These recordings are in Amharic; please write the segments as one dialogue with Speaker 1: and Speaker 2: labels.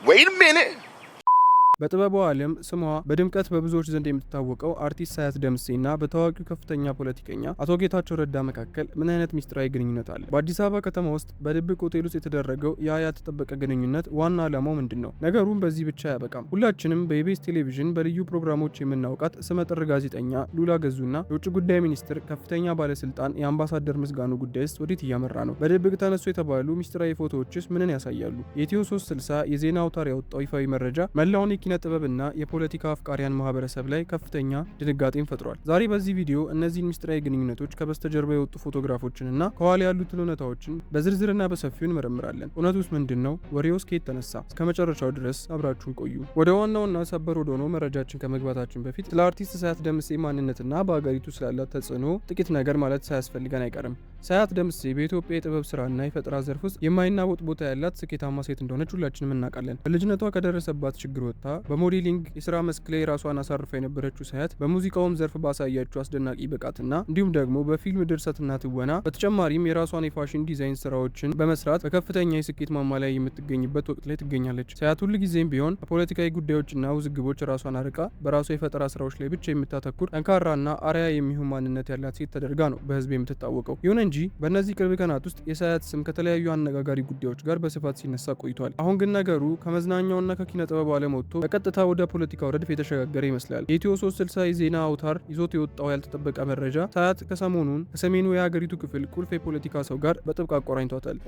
Speaker 1: Wait a minute.
Speaker 2: በጥበቡ ዓለም ስሟ በድምቀት በብዙዎች ዘንድ የምትታወቀው አርቲስት ሳያት ደምሴና በታዋቂው ከፍተኛ ፖለቲከኛ አቶ ጌታቸው ረዳ መካከል ምን አይነት ሚስጥራዊ ግንኙነት አለ? በአዲስ አበባ ከተማ ውስጥ በድብቅ ሆቴል ውስጥ የተደረገው ያ ያልተጠበቀ ግንኙነት ዋና ዓላማው ምንድነው? ነገሩን በዚህ ብቻ አያበቃም። ሁላችንም በኢቢኤስ ቴሌቪዥን በልዩ ፕሮግራሞች የምናውቃት ስመጥር ጋዜጠኛ ሉላ ገዙና የውጭ ጉዳይ ሚኒስትር ከፍተኛ ባለስልጣን የአምባሳደር ምስጋኑ ጉዳይስ ወዴት እያመራ ነው? በድብቅ ተነሱ የተባሉ ሚስጥራዊ ፎቶዎችስ ምንን ያሳያሉ? የኢትዮ 360 የዜና አውታር ያወጣው ይፋዊ መረጃ መላውን የኪነ ጥበብና የፖለቲካ አፍቃሪያን ማህበረሰብ ላይ ከፍተኛ ድንጋጤን ፈጥሯል። ዛሬ በዚህ ቪዲዮ እነዚህን ሚስጥራዊ ግንኙነቶች ከበስተጀርባ የወጡ ፎቶግራፎችንና ከኋላ ያሉትን እውነታዎችን በዝርዝርና በሰፊው እንመረምራለን። እውነቱስ ምንድነው? ወሬውስ ከየት ተነሳ? እስከ መጨረሻው ድረስ አብራችሁን ቆዩ። ወደ ዋናውና ሰበር ወደ ሆነው መረጃችን ከመግባታችን በፊት ስለ አርቲስት ሳያት ደምሴ ማንነትና በአገሪቱ ስላላት ተጽዕኖ ጥቂት ነገር ማለት ሳያስፈልገን አይቀርም። ሳያት ደምሴ በኢትዮጵያ የጥበብ ስራና የፈጠራ ዘርፍ ውስጥ የማይናወጥ ቦታ ያላት ስኬታማ ሴት እንደሆነች ሁላችንም እናውቃለን። በልጅነቷ ከደረሰባት ችግር ወጥታ በሞዴሊንግ የስራ መስክ ላይ ራሷን አሳርፋ የነበረችው ሳያት በሙዚቃውም ዘርፍ ባሳያችው አስደናቂ ብቃትና እንዲሁም ደግሞ በፊልም ድርሰትና ትወና በተጨማሪም የራሷን የፋሽን ዲዛይን ስራዎችን በመስራት በከፍተኛ የስኬት ማማ ላይ የምትገኝበት ወቅት ላይ ትገኛለች። ሳያት ሁል ጊዜም ቢሆን በፖለቲካዊ ጉዳዮችና ውዝግቦች ራሷን አርቃ በራሷ የፈጠራ ስራዎች ላይ ብቻ የምታተኩር ጠንካራና አርአያ የሚሆን ማንነት ያላት ሴት ተደርጋ ነው በህዝብ የምትታወቀው። ይሁን እንጂ በእነዚህ ቅርብ ቀናት ውስጥ የሳያት ስም ከተለያዩ አነጋጋሪ ጉዳዮች ጋር በስፋት ሲነሳ ቆይቷል። አሁን ግን ነገሩ ከመዝናኛውና ከኪነ ጥበቡ ዓለም ወጥቶ በቀጥታ ወደ ፖለቲካው ረድፍ የተሸጋገረ ይመስላል። የኢትዮ 360 የዜና አውታር ይዞት የወጣው ያልተጠበቀ መረጃ ሳያት ከሰሞኑን ከሰሜኑ የሀገሪቱ ክፍል ቁልፍ የፖለቲካ ሰው ጋር በጥብቅ አቆራኝቷታል።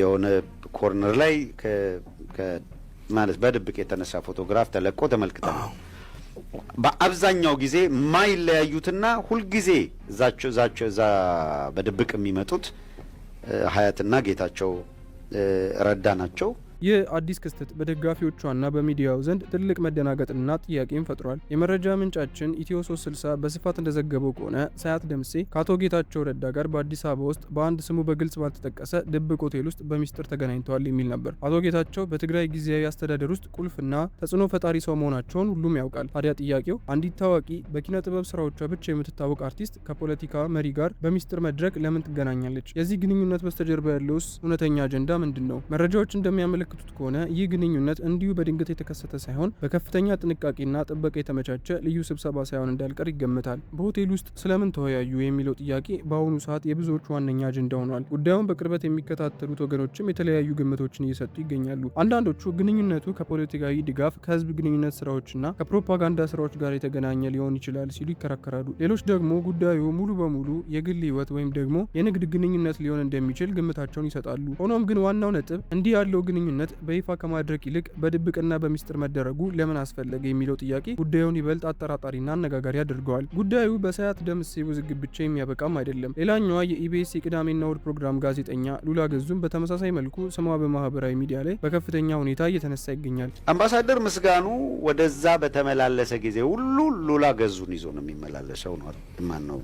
Speaker 3: የሆነ ኮርነር ላይ ማለት በድብቅ የተነሳ ፎቶግራፍ ተለቆ ተመልክተናል። በአብዛኛው ጊዜ ማይለያዩትና ሁልጊዜ እዛ በድብቅ የሚመጡት ሀያትና ጌታቸው ረዳ ናቸው።
Speaker 2: ይህ አዲስ ክስተት በደጋፊዎቿና በሚዲያው ዘንድ ትልቅ መደናገጥና ጥያቄን ፈጥሯል። የመረጃ ምንጫችን ኢትዮ 360 በስፋት እንደዘገበው ከሆነ ሳያት ደምሴ ከአቶ ጌታቸው ረዳ ጋር በአዲስ አበባ ውስጥ በአንድ ስሙ በግልጽ ባልተጠቀሰ ድብቅ ሆቴል ውስጥ በሚስጥር ተገናኝተዋል የሚል ነበር። አቶ ጌታቸው በትግራይ ጊዜያዊ አስተዳደር ውስጥ ቁልፍና ተጽዕኖ ፈጣሪ ሰው መሆናቸውን ሁሉም ያውቃል። ታዲያ ጥያቄው አንዲት ታዋቂ በኪነ ጥበብ ስራዎቿ ብቻ የምትታወቅ አርቲስት ከፖለቲካ መሪ ጋር በሚስጥር መድረክ ለምን ትገናኛለች? የዚህ ግንኙነት በስተጀርባ ያለውስ እውነተኛ አጀንዳ ምንድን ነው? መረጃዎች እንደሚያመለክቱት ከሆነ ይህ ግንኙነት እንዲሁ በድንገት የተከሰተ ሳይሆን በከፍተኛ ጥንቃቄና ጥበቃ የተመቻቸ ልዩ ስብሰባ ሳይሆን እንዳልቀር ይገመታል። በሆቴል ውስጥ ስለምን ተወያዩ የሚለው ጥያቄ በአሁኑ ሰዓት የብዙዎቹ ዋነኛ አጀንዳ ሆኗል። ጉዳዩን በቅርበት የሚከታተሉት ወገኖችም የተለያዩ ግምቶችን እየሰጡ ይገኛሉ። አንዳንዶቹ ግንኙነቱ ከፖለቲካዊ ድጋፍ፣ ከህዝብ ግንኙነት ስራዎችና ከፕሮፓጋንዳ ስራዎች ጋር የተገናኘ ሊሆን ይችላል ሲሉ ይከራከራሉ። ሌሎች ደግሞ ጉዳዩ ሙሉ በሙሉ የግል ህይወት ወይም ደግሞ የንግድ ግንኙነት ሊሆን እንደሚችል ግምታቸውን ይሰጣሉ። ሆኖም ግን ዋናው ነጥብ እንዲህ ያለው ግንኙነት በይፋ ከማድረግ ይልቅ በድብቅና በሚስጥር መደረጉ ለምን አስፈለገ የሚለው ጥያቄ ጉዳዩን ይበልጥ አጠራጣሪና አነጋጋሪ አድርገዋል። ጉዳዩ በሳያት ደምሴ ውዝግብ ብቻ የሚያበቃም አይደለም። ሌላኛዋ የኢቢኤስ የቅዳሜና እሁድ ፕሮግራም ጋዜጠኛ ሉላ ገዙም በተመሳሳይ መልኩ ስሟ በማህበራዊ ሚዲያ ላይ በከፍተኛ ሁኔታ እየተነሳ ይገኛል።
Speaker 3: አምባሳደር ምስጋኑ ወደዛ በተመላለሰ ጊዜ ሁሉ ሉላ ገዙን ይዞ ነው የሚመላለሰው ነው። ማን ነው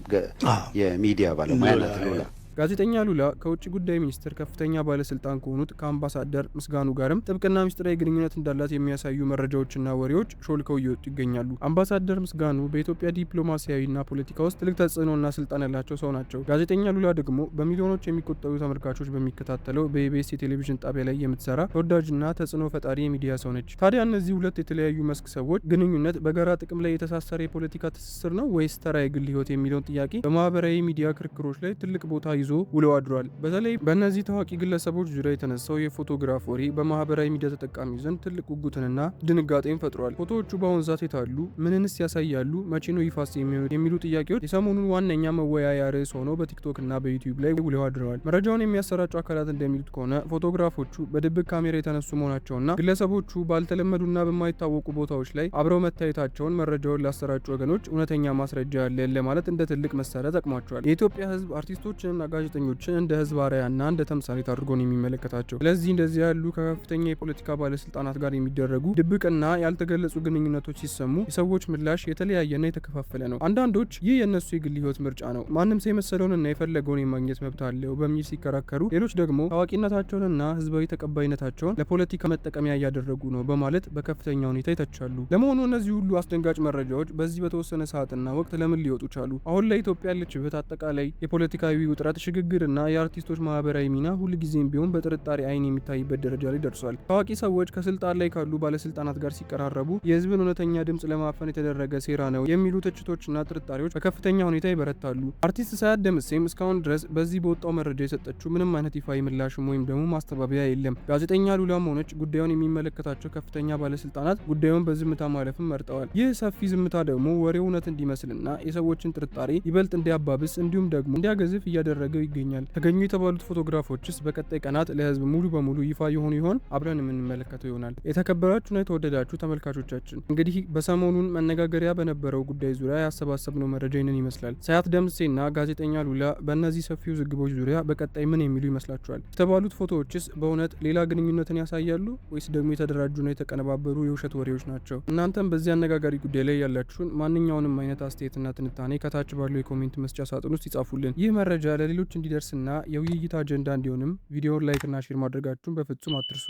Speaker 3: የሚዲያ ባለሙያ ናት ሉላ።
Speaker 2: ጋዜጠኛ ሉላ ከውጭ ጉዳይ ሚኒስቴር ከፍተኛ ባለስልጣን ከሆኑት ከአምባሳደር ምስጋኑ ጋርም ጥብቅና ሚስጥራዊ ግንኙነት እንዳላት የሚያሳዩ መረጃዎችና ወሬዎች ሾልከው እየወጡ ይገኛሉ። አምባሳደር ምስጋኑ በኢትዮጵያ ዲፕሎማሲያዊና ፖለቲካ ውስጥ ትልቅ ተጽዕኖና ስልጣን ያላቸው ሰው ናቸው። ጋዜጠኛ ሉላ ደግሞ በሚሊዮኖች የሚቆጠሩ ተመልካቾች በሚከታተለው በኢቢኤስ የቴሌቪዥን ጣቢያ ላይ የምትሰራ ተወዳጅና ተጽዕኖ ፈጣሪ የሚዲያ ሰው ነች። ታዲያ እነዚህ ሁለት የተለያዩ መስክ ሰዎች ግንኙነት በጋራ ጥቅም ላይ የተሳሰረ የፖለቲካ ትስስር ነው ወይስ ተራ የግል ህይወት የሚለውን ጥያቄ በማህበራዊ ሚዲያ ክርክሮች ላይ ትልቅ ቦታ ይዞ ውለው አድሯል። በተለይ በእነዚህ ታዋቂ ግለሰቦች ዙሪያ የተነሳው የፎቶግራፍ ወሬ በማህበራዊ ሚዲያ ተጠቃሚው ዘንድ ትልቅ ጉጉትንና ድንጋጤን ፈጥሯል። ፎቶዎቹ በአሁኑ ሰዓት የታሉ? ምንንስ ያሳያሉ? መቼ ነው ይፋስ የሚሉ ጥያቄዎች የሰሞኑን ዋነኛ መወያያ ርዕስ ሆነው በቲክቶክ እና በዩቲዩብ ላይ ውለው አድረዋል። መረጃውን የሚያሰራጩ አካላት እንደሚሉት ከሆነ ፎቶግራፎቹ በድብቅ ካሜራ የተነሱ መሆናቸውና ግለሰቦችቹ ባልተለመዱና በማይታወቁ ቦታዎች ላይ አብረው መታየታቸውን መረጃውን ላሰራጩ ወገኖች እውነተኛ ማስረጃ ያለ ለማለት እንደ ትልቅ መሳሪያ ጠቅሟቸዋል። የኢትዮጵያ ህዝብ አርቲስቶችንና ጋዜጠኞችን እንደ ህዝብ አርአያና እንደ ተምሳሌት አድርጎ ነው የሚመለከታቸው። ስለዚህ እንደዚህ ያሉ ከከፍተኛ የፖለቲካ ባለስልጣናት ጋር የሚደረጉ ድብቅና ያልተገለጹ ግንኙነቶች ሲሰሙ የሰዎች ምላሽ የተለያየና የተከፋፈለ ነው። አንዳንዶች ይህ የእነሱ የግል ህይወት ምርጫ ነው፣ ማንም ሰው የመሰለውንና የፈለገውን የማግኘት መብት አለው በሚል ሲከራከሩ፣ ሌሎች ደግሞ ታዋቂነታቸውንና ህዝባዊ ተቀባይነታቸውን ለፖለቲካ መጠቀሚያ እያደረጉ ነው በማለት በከፍተኛ ሁኔታ ይተቻሉ። ለመሆኑ እነዚህ ሁሉ አስደንጋጭ መረጃዎች በዚህ በተወሰነ ሰዓትና ወቅት ለምን ሊወጡ ቻሉ? አሁን ላይ ኢትዮጵያ ያለችበት አጠቃላይ የፖለቲካዊ ውጥረት ሽግግርና የአርቲስቶች ማህበራዊ ሚና ሁልጊዜም ቢሆን በጥርጣሬ አይን የሚታይበት ደረጃ ላይ ደርሷል። ታዋቂ ሰዎች ከስልጣን ላይ ካሉ ባለስልጣናት ጋር ሲቀራረቡ የህዝብን እውነተኛ ድምጽ ለማፈን የተደረገ ሴራ ነው የሚሉ ትችቶችና ጥርጣሬዎች በከፍተኛ ሁኔታ ይበረታሉ። አርቲስት ሳያት ደምሴም እስካሁን ድረስ በዚህ በወጣው መረጃ የሰጠችው ምንም አይነት ይፋዊ ምላሽም ወይም ደግሞ ማስተባበያ የለም። ጋዜጠኛ ሉላም ሆነች ጉዳዩን የሚመለከታቸው ከፍተኛ ባለስልጣናት ጉዳዩን በዝምታ ማለፍም መርጠዋል። ይህ ሰፊ ዝምታ ደግሞ ወሬው እውነት እንዲመስልና የሰዎችን ጥርጣሬ ይበልጥ እንዲያባብስ እንዲሁም ደግሞ እንዲያገዝፍ እያደረገው ይገኛል። ተገኙ የተባሉት ፎቶግራፎችስ በቀጣይ ቀናት ለህዝብ ሙሉ በሙሉ ይፋ የሆኑ ይሆን? አብረን የምንመለከተው ይሆናል። የተከበራችሁና የተወደዳችሁ ተመልካቾቻችን እንግዲህ በሰሞኑን መነጋገሪያ በነበረው ጉዳይ ዙሪያ ያሰባሰብነው መረጃ ይህንን ይመስላል። ሳያት ደምሴና ጋዜጠኛ ሉላ በእነዚህ ሰፊ ውዝግቦች ዙሪያ በቀጣይ ምን የሚሉ ይመስላችኋል? የተባሉት ፎቶዎችስ በእውነት ሌላ ግንኙነትን ያሳያሉ ወይስ ደግሞ የተደራጁና የተቀነባበሩ የውሸት ወሬዎች ናቸው? እናንተም በዚህ አነጋጋሪ ጉዳይ ላይ ያላችሁን ማንኛውንም አይነት አስተያየትና ትንታኔ ከታች ባለው የኮሜንት መስጫ ሳጥን ውስጥ ይጻፉልን። ይህ መረጃ ለሌሎች እንዲደርስና የውይይት አጀንዳ እንዲሆንም ቪዲዮውን ላይክና ሼር ማድረጋችሁን በፍጹም አትርሱ።